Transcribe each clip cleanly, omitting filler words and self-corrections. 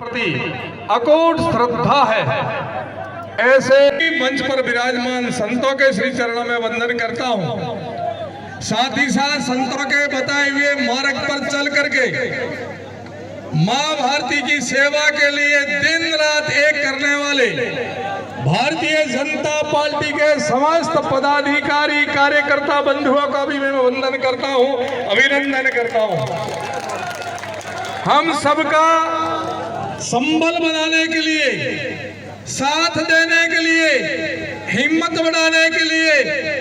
प्रति अकूट श्रद्धा है। ऐसे मंच पर विराजमान संतों के श्री चरणों में वंदन करता हूँ। साथ ही साथ संतों के बताए हुए मार्ग पर चल करके माँ भारती की सेवा के लिए दिन रात एक करने वाले भारतीय जनता पार्टी के समस्त पदाधिकारी कार्यकर्ता बंधुओं का भी मैं वंदन करता हूँ, अभिनंदन करता हूँ। हम सबका संबल बनाने के लिए, साथ देने के लिए, हिम्मत बढ़ाने के लिए,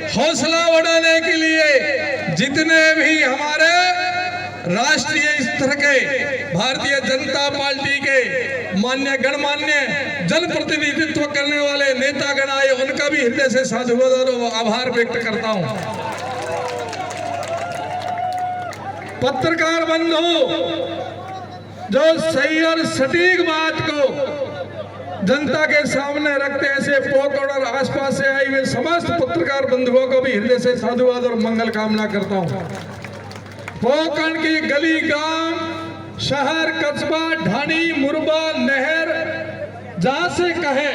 हौसला बढ़ाने के लिए जितने भी हमारे राष्ट्रीय स्तर के भारतीय जनता पार्टी के मान्य गणमान्य जनप्रतिनिधित्व करने वाले नेतागण आए, उनका भी हृदय से साधुवाद और आभार व्यक्त करता हूं। पत्रकार बंधु जो सही और सटीक बात को जनता के सामने रखते ऐसे पोकड़ और आसपास से आए हुए समस्त पत्रकार बंधुओं को भी हृदय से साधुवाद और मंगल कामना करता हूं। पोकड़ की गली, गांव, शहर, कस्बा, ढाणी, मुरबा, नहर, जहां से कहें,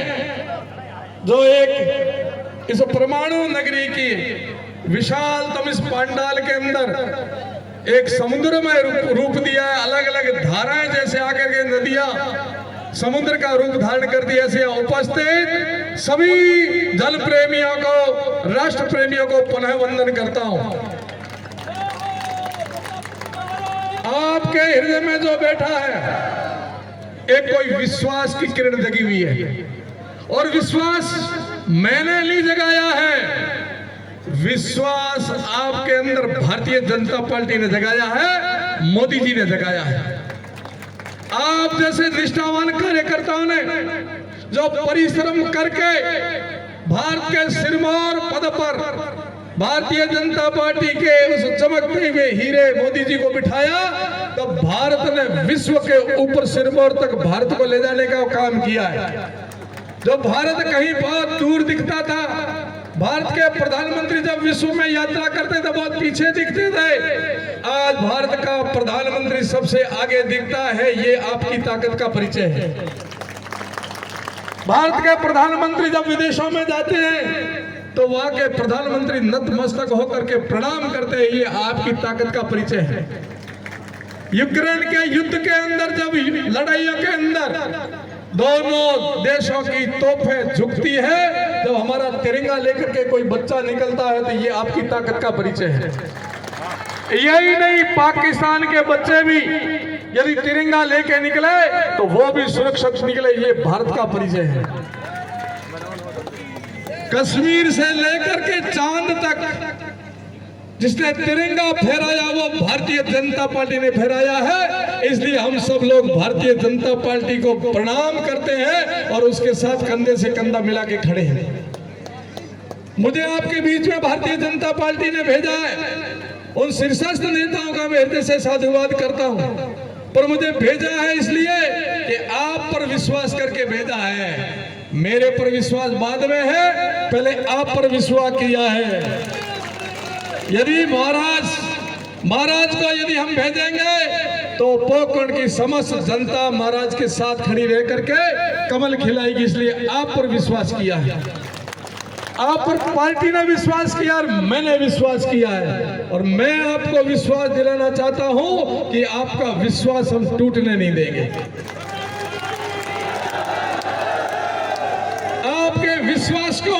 जो एक इस परमाणु नगरी की विशालतम इस पांडाल के अंदर एक समुद्र में रूप दिया है। अलग अलग धाराएं जैसे आकर के नदियां समुद्र का रूप धारण कर दिया, ऐसे उपस्थित सभी जल प्रेमियों को, राष्ट्र प्रेमियों को पुनः वंदन करता हूं। आपके हृदय में जो बैठा है एक कोई विश्वास की किरण जगी हुई है, और विश्वास मैंने नहीं जगाया है, विश्वास आपके अंदर भारतीय जनता पार्टी ने जगाया है, मोदी जी ने जगाया है। आप जैसे निष्ठावान कार्यकर्ताओं ने जो परिश्रम करके भारत के सिरमौर पद पर भारतीय जनता पार्टी के उस चमकते हुए हीरे मोदी जी को बिठाया, तो भारत ने विश्व के ऊपर सिरमौर तक भारत को ले जाने का काम किया है। जो भारत कहीं बहुत दूर दिखता था, भारत के प्रधानमंत्री जब विश्व में यात्रा करते थे बहुत पीछे दिखते थे, आज भारत का प्रधानमंत्री सबसे आगे दिखता है। ये आपकी ताकत का परिचय है। भारत के प्रधानमंत्री जब विदेशों में जाते हैं तो वहां के प्रधानमंत्री नतमस्तक होकर के प्रणाम करते हैं। ये आपकी ताकत का परिचय है। यूक्रेन के युद्ध के अंदर, जब लड़ाइयों के अंदर दोनों देशों की तोपें झुकती है, जब हमारा तिरंगा लेकर के कोई बच्चा निकलता है, तो ये आपकी ताकत का परिचय है। यही नहीं, पाकिस्तान के बच्चे भी यदि तिरंगा लेके निकले तो वो भी सुरक्षित निकले, ये भारत का परिचय है। कश्मीर से लेकर के चांद तक जिसने तिरंगा फहराया वो भारतीय जनता पार्टी ने फहराया है। इसलिए हम सब लोग भारतीय जनता पार्टी को प्रणाम करते हैं और उसके साथ कंधे से कंधा मिला के खड़े हैं। मुझे आपके बीच में भारतीय जनता पार्टी ने भेजा है, उन शीर्षस्थ नेताओं का मैं हृदय से साधुवाद करता हूं, पर मुझे भेजा है इसलिए कि आप पर विश्वास करके भेजा है। मेरे पर विश्वास बाद में है, पहले आप पर विश्वास किया है। यदि महाराज को यदि हम भेजेंगे तो पोकरण की समस्त जनता महाराज के साथ खड़ी रह करके कमल खिलाएगी। इसलिए आप पर विश्वास किया है, आप पर पार्टी ने विश्वास किया और मैंने विश्वास किया है, और मैं आपको विश्वास दिलाना चाहता हूं कि आपका विश्वास हम टूटने नहीं देंगे। आपके विश्वास को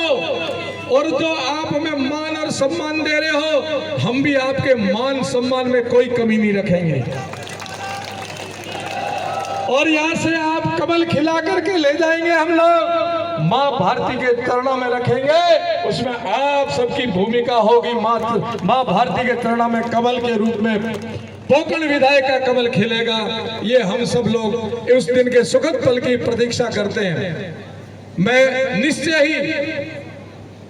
और जो आप हमें मान और सम्मान दे रहे हो, हम भी आपके मान सम्मान में कोई कमी नहीं रखेंगे। और यहाँ से आप कमल खिला करके ले जाएंगे, हम लोग माँ भारती के चरणों में रखेंगे, उसमें आप सबकी भूमिका होगी। माँ भारती के चरणों में कमल के रूप में पोकरण विधायक का कमल खिलेगा। ये हम सब लोग उस दिन के सुखद पल की प्रतीक्षा करते हैं। मैं निश्चय ही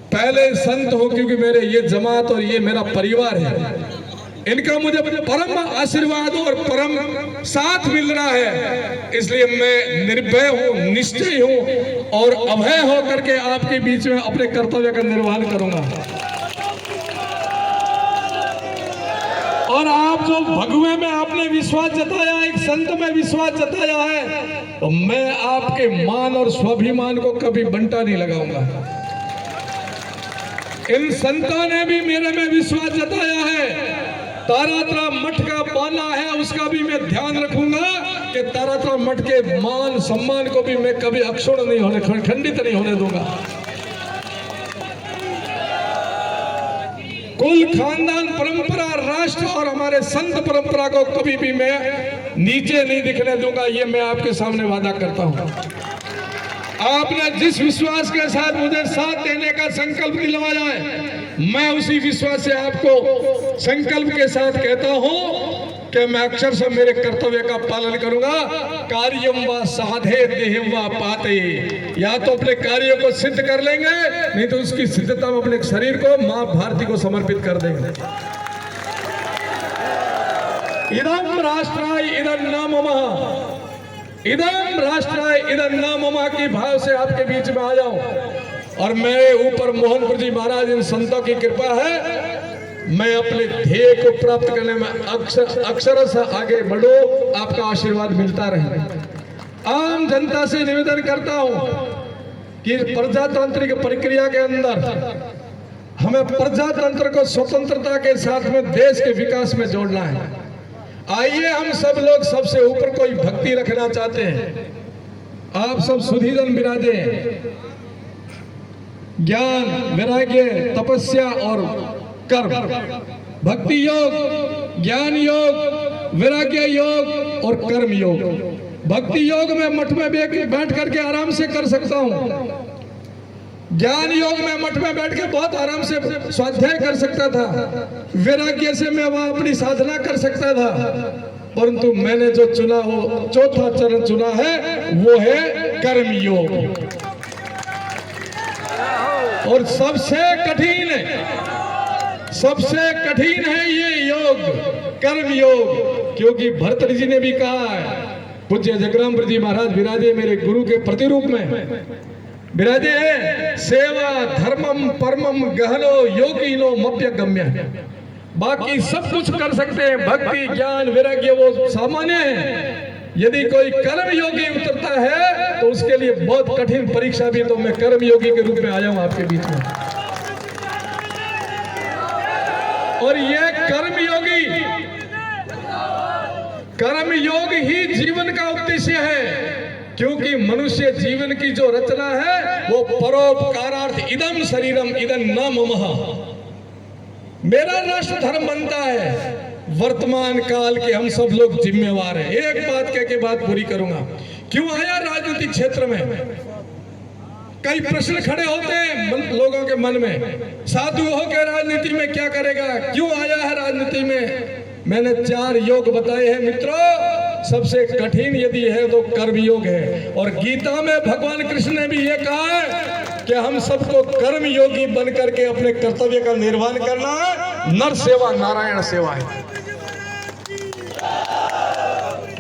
पहले संत हूं, क्योंकि मेरे ये जमात और ये मेरा परिवार है, इनका मुझे परम आशीर्वाद और परम साथ मिल रहा है। इसलिए मैं निर्भय हूं, निश्चय हूं और अभय होकर के आपके बीच में अपने कर्तव्य का निर्वहन करूंगा। और आप जो भगवे में आपने विश्वास जताया, एक संत में विश्वास जताया है, तो मैं आपके मान और स्वाभिमान को कभी बंटा नहीं लगाऊंगा। इन संतों ने भी मेरे में विश्वास जताया है। तारातरा मठ का पाना है, उसका भी मैं ध्यान रखूंगा कि तारातरा मठ के मान सम्मान को भी मैं कभी अक्षुण्ण नहीं होने, खंडित नहीं होने दूंगा। कुल, खानदान, परंपरा, राष्ट्र और हमारे संत परंपरा को कभी भी मैं नीचे नहीं दिखने दूंगा। ये मैं आपके सामने वादा करता हूं। आपने जिस विश्वास के साथ मुझे साथ देने का संकल्प दिलवाया है, मैं उसी विश्वास से आपको संकल्प के साथ कहता हूं कि मैं अक्षर से मेरे कर्तव्य का पालन करूंगा। कार्यम व साधे देहम व पाते, या तो अपने कार्यों को सिद्ध कर लेंगे, नहीं तो उसकी सिद्धता में अपने शरीर को मां भारती को समर्पित कर देंगे। इदम राष्ट्राय इदं न मम, इदम राष्ट्राय इदं न मम की भाव से आपके बीच में आ जाऊं। और मेरे ऊपर मोहनपुर जी महाराज, इन संतों की कृपा है, मैं अपने ध्येय को प्राप्त करने में अक्षरशः आगे बढ़ो। आपका आशीर्वाद मिलता रहे। आम जनता से निवेदन करता हूं कि प्रजातांत्रिक प्रक्रिया के अंदर हमें प्रजातंत्र को स्वतंत्रता के साथ में देश के विकास में जोड़ना है। आइए हम सब लोग सबसे ऊपर कोई भक्ति रखना चाहते हैं। आप सब सुधीजन विराजे, ज्ञान, वैराग्य, तपस्या और कर्म, भक्ति योग, ज्ञान योग, वैराग्य योग और कर्म योग। भक्ति योग में मठ में बैठ करके आराम से कर सकता हूं। ज्ञान योग में मठ में बैठ के बहुत आराम से स्वाध्याय कर सकता था। वैराग्य से मैं वहां अपनी साधना कर सकता था। परंतु मैंने जो चुना, वो चौथा चरण चुना है, वो है कर्म योग। और सबसे कठिन है ये योग, कर्म योग। क्योंकि भरतरी जी ने भी कहा है, पूज्य जगरामपुर जी महाराज विराजे मेरे गुरु के प्रतिरूप में विराजे है, सेवा धर्मम परमम गहनो योगिनो मप्य गम्य। बाकी सब कुछ कर सकते हैं, भक्ति, ज्ञान, वैराग्य वो सामान्य है। यदि कोई कर्म योगी उतरता है तो उसके लिए बहुत कठिन परीक्षा भी। तो मैं कर्म योगी के रूप में आया हूं आपके बीच में। और ये कर्म योग ही जीवन का उद्देश्य है। क्योंकि मनुष्य जीवन की जो रचना है वो परोपकारार्थ इदम शरीरम इदं न मम। मेरा राष्ट्र धर्म बनता है। वर्तमान काल के हम सब लोग जिम्मेवार हैं। एक बात कह के बात पूरी करूंगा। क्यों आया राजनीतिक क्षेत्र में? कई प्रश्न खड़े होते हैं लोगों के मन में। साधु होकर राजनीति में क्या करेगा? क्यों आया है राजनीति में? मैंने 4 योग बताए हैं मित्रों। सबसे कठिन यदि है तो कर्म योग है। और गीता में भगवान कृष्ण ने भी ये कहा है कि हम सबको कर्म योगी बन करके अपने कर्तव्य का निर्वहन करना है। नर सेवा नारायण सेवा है।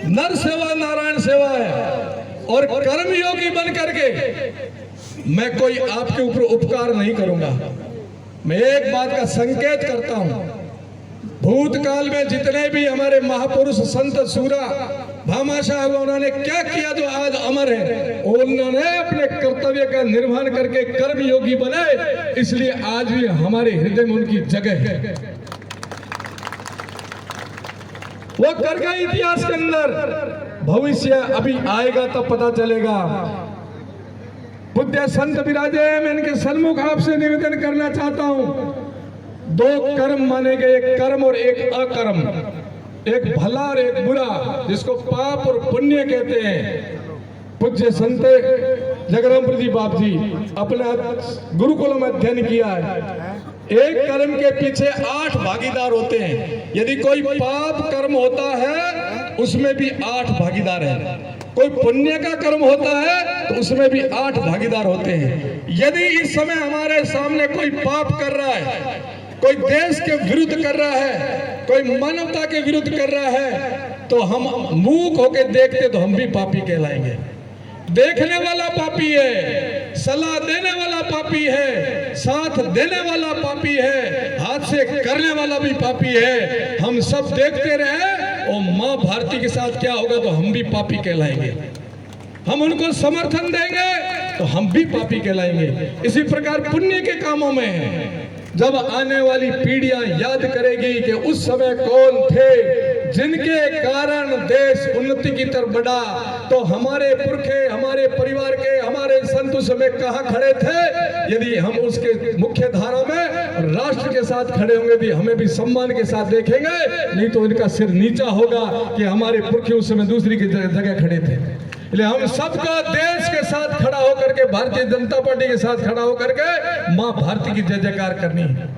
नर सेवा नारायण सेवा है। और कर्म योगी बन करके मैं कोई आपके ऊपर उपकार नहीं करूंगा। मैं एक बात का संकेत करता हूं। भूतकाल में जितने भी हमारे महापुरुष संत सूरा भामाशाह, उन्होंने क्या किया जो आज अमर है? उन्होंने अपने कर्तव्य का निर्वहन करके कर्म योगी बने, इसलिए आज भी हमारे हृदय में उनकी जगह है। वो कर गए इतिहास के अंदर। भविष्य अभी आएगा तब पता चलेगा। बुद्ध संत विराजे, मैं इनके सन्मुख आपसे निवेदन करना चाहता हूं। 2 कर्म माने गए, एक कर्म और एक अकर्म, एक भला और एक बुरा, जिसको पाप और पुण्य कहते हैं। पूज्य संत जगरामपुर जी बाप जी अपना गुरुकुल में अध्ययन किया है। एक कर्म के पीछे 8 भागीदार होते हैं। यदि कोई पाप कर्म होता है उसमें भी 8 भागीदार हैं। कोई पुण्य का कर्म होता है तो उसमें भी 8 भागीदार होते हैं। यदि इस समय हमारे सामने कोई पाप कर रहा है, कोई देश के विरुद्ध कर रहा है, कोई मानवता के विरुद्ध कर रहा है, तो हम मूक होकर देखते तो हम भी पापी कहलाएंगे। देखने वाला पापी है, सलाह देने वाला पापी है, साथ देने वाला पापी है, हाथ से करने वाला भी पापी है। हम सब देखते रहे और मां भारती के साथ क्या होगा तो हम भी पापी कहलाएंगे। हम उनको समर्थन देंगे तो हम भी पापी कहलाएंगे। इसी प्रकार पुण्य के कामों में जब आने वाली पीढ़ियां याद करेगी कि उस समय कौन थे जिनके कारण देश उन्नति की तरफ बढ़ा, तो हमारे पुरखे, हमारे परिवार के, हमारे संत उस समय कहाँ खड़े थे। यदि हम उसके मुख्य धारा में राष्ट्र के साथ खड़े होंगे भी हमें भी सम्मान के साथ देखेंगे, नहीं तो इनका सिर नीचा होगा कि हमारे पुरखे उस समय दूसरी की जगह खड़े थे। इसलिए हम सबको देश के साथ खड़ा होकर के, भारतीय जनता पार्टी के साथ खड़ा होकर के मां भारती की जय जयकार करनी है।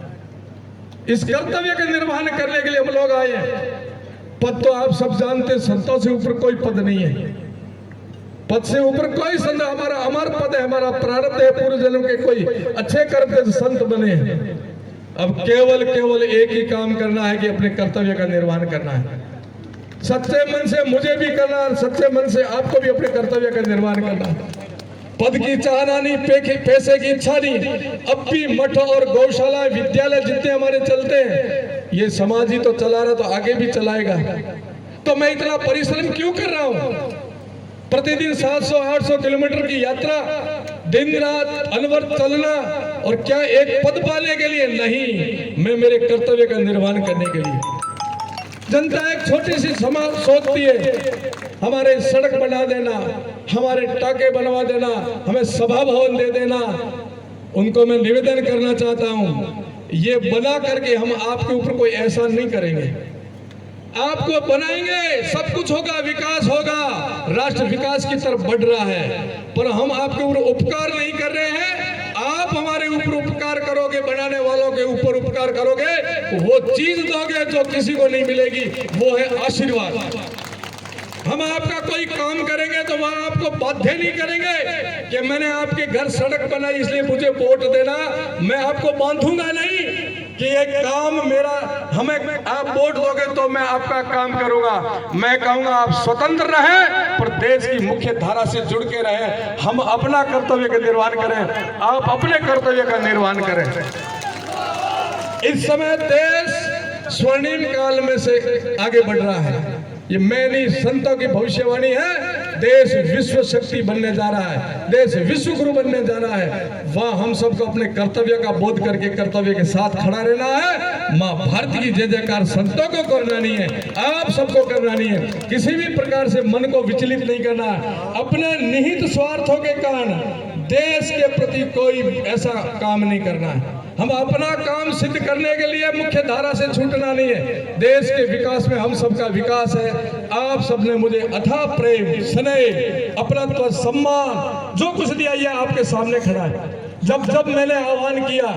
इस कर्तव्य का निर्वहन करने के लिए हम लोग आए हैं। पद तो आप सब जानते, संतों से ऊपर कोई पद नहीं है, पद से ऊपर कोई संत, हमारा पद है, हमारा प्रारब्ध है, पूर्व जन्म के कोई अच्छे कर्म के संत बने हैं। अब केवल एक ही काम करना है कि अपने कर्तव्य का निर्वहन करना है। सच्चे मन से मुझे भी करना है, सच्चे मन से आपको भी अपने कर्तव्य का निर्वहन करना है। पद की चाहना नहीं, पैसे की इच्छा नहीं। अब भी मठ और गौशाला, विद्यालय जितने हमारे चलते हैं, ये समाज ही तो चला रहा, तो आगे भी चलाएगा। तो मैं इतना परिश्रम क्यों कर रहा हूँ? प्रतिदिन 700-800 किलोमीटर की यात्रा, दिन रात अनवरत चलना, और क्या एक पद पाने के लिए? नहीं, मैं मेरे कर्तव्य का निर्वहन करने के लिए। जनता एक छोटी सी समाज सोचती है, हमारे सड़क बना देना, हमारे टाके बनवा देना, हमें सभा भवन दे देना। उनको मैं निवेदन करना चाहता हूं, ये बना करके हम आपके ऊपर कोई एहसान नहीं करेंगे। आपको बनाएंगे, सब कुछ होगा, विकास होगा, राष्ट्र विकास की तरफ बढ़ रहा है, पर हम आपके ऊपर उपकार नहीं कर रहे हैं। आप हमारे ऊपर उपकार करोगे, बनाने वालों के ऊपर उपकार करोगे, वो चीज दोगे जो किसी को नहीं मिलेगी, वो है आशीर्वाद। हम आपका कोई काम करेंगे तो वहां आपको बाध्य नहीं करेंगे कि मैंने आपके घर सड़क बनाई इसलिए मुझे वोट देना। मैं आपको बांधूंगा नहीं कि ये काम मेरा, हमें आप वोट दोगे तो मैं आपका काम करूंगा। मैं कहूंगा आप स्वतंत्र रहें, पर देश की मुख्य धारा से जुड़ के रहें। हम अपना कर्तव्य का निर्वहन करें, आप अपने कर्तव्य का निर्वहन करें। इस समय देश स्वर्णिम काल में से आगे बढ़ रहा है। ये मैं नहीं, संतों की भविष्यवाणी है। देश विश्व शक्ति बनने जा रहा है, देश विश्व गुरु बनने जा रहा है। वह हम सबको अपने कर्तव्य का बोध करके कर्तव्य के साथ खड़ा रहना है। माँ भारती की जय जयकार संतों को करना नहीं है, आप सबको करना नहीं है। किसी भी प्रकार से मन को विचलित नहीं करना है। अपने निहित स्वार्थों के कारण देश के प्रति कोई ऐसा काम नहीं करना है। हम अपना काम सिद्ध करने के लिए मुख्य धारा से छूटना नहीं है। देश के विकास में हम सबका विकास है। आप सबने मुझे अथाह प्रेम, स्नेह, अपनत्व, सम्मान जो कुछ दिया, ये आपके सामने खड़ा है। जब मैंने आह्वान किया,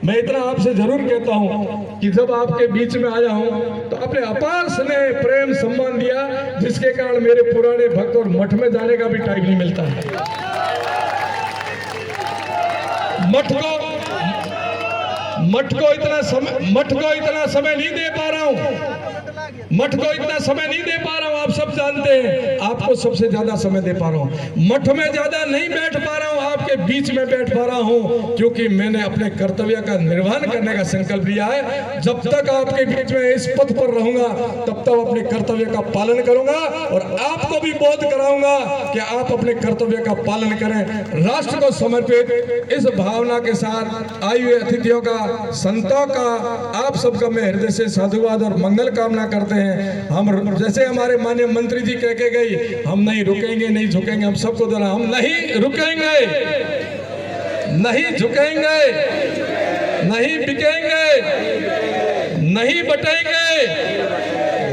मैं इतना आपसे जरूर कहता हूं कि जब आपके बीच में आया हूं तो आपने अपार स्नेह, प्रेम, सम्मान दिया, जिसके कारण मेरे पुराने भक्त और मठ में जाने का भी टाइम नहीं मिलता है। मठ को इतना समय नहीं दे पा रहा हूं, मठ को इतना समय नहीं दे पा रहा हूं। आप सब जानते हैं, आपको सबसे ज्यादा समय दे पा रहा हूं। मठ में ज्यादा नहीं बैठ पा रहा हूं, आपके बीच में बैठ पा रहा हूं, क्योंकि मैंने अपने कर्तव्य का निर्वहन करने का संकल्प लिया है। जब तक आपके बीच में इस पथ पर रहूंगा, तब तक अपने कर्तव्य का पालन करूंगा और आपको भी बोध कराऊंगा कि आप अपने कर्तव्य का पालन करें। राष्ट्र को समर्पित इस भावना के साथ आए हुए अतिथियों का, संतों का, आप सबका मैं हृदय से साधुवाद और मंगल कामना करते हैं। हम जैसे हमारे माननीय मंत्री जी कह के गई, हम नहीं रुकेंगे, नहीं झुकेंगे। हम सबको देना, हम नहीं रुकेंगे, नहीं झुकेंगे, नहीं बिकेंगे, नहीं बटेंगे।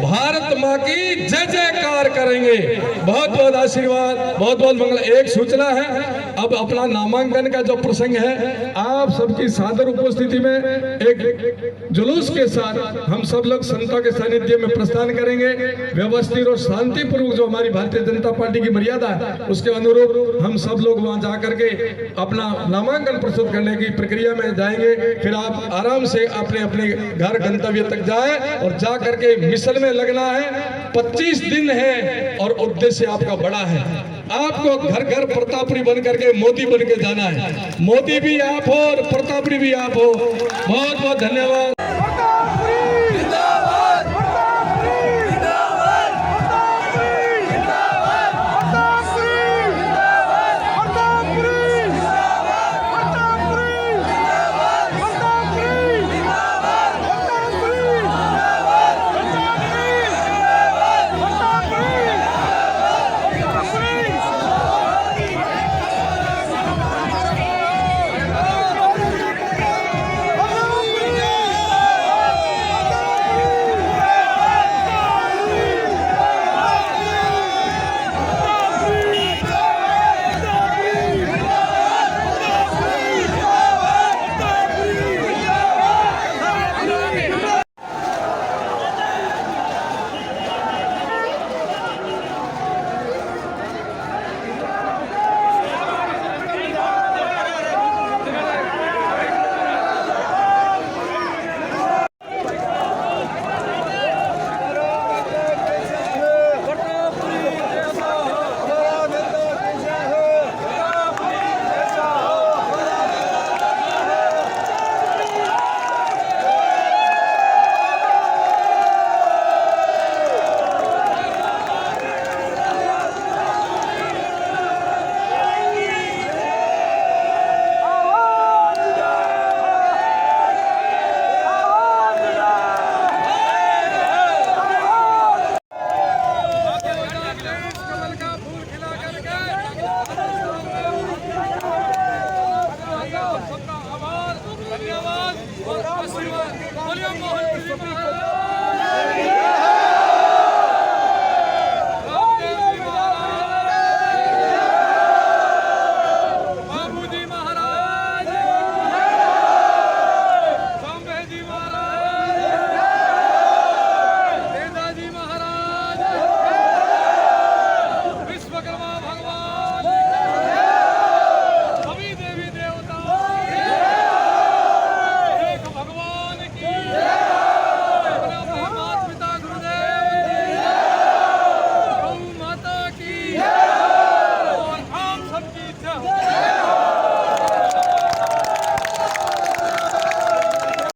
भारत माँ की जय जयकार करेंगे। बहुत बहुत आशीर्वाद, बहुत बहुत मंगल। एक सूचना है, अब अपना नामांकन का जो प्रसंग है, आप सबकी सादर उपस्थिति में एक जुलूस के साथ हम सब लोग संतों के सानिध्य में प्रस्थान करेंगे। व्यवस्थित और शांतिपूर्वक जो हमारी भारतीय जनता पार्टी की मर्यादा है, उसके अनुरूप हम सब लोग वहां जाकर के अपना नामांकन प्रस्तुत करने की प्रक्रिया में जाएंगे। फिर आप आराम से अपने अपने घर गंतव्य तक जाए और जा करके मिशन में लगना है। 25 दिन है और उद्देश्य आपका बड़ा है। आपको घर घर प्रतापरी बन करके मोदी बन के जाना है। मोदी भी आप हो और प्रतापरी भी आप हो। बहुत बहुत धन्यवाद।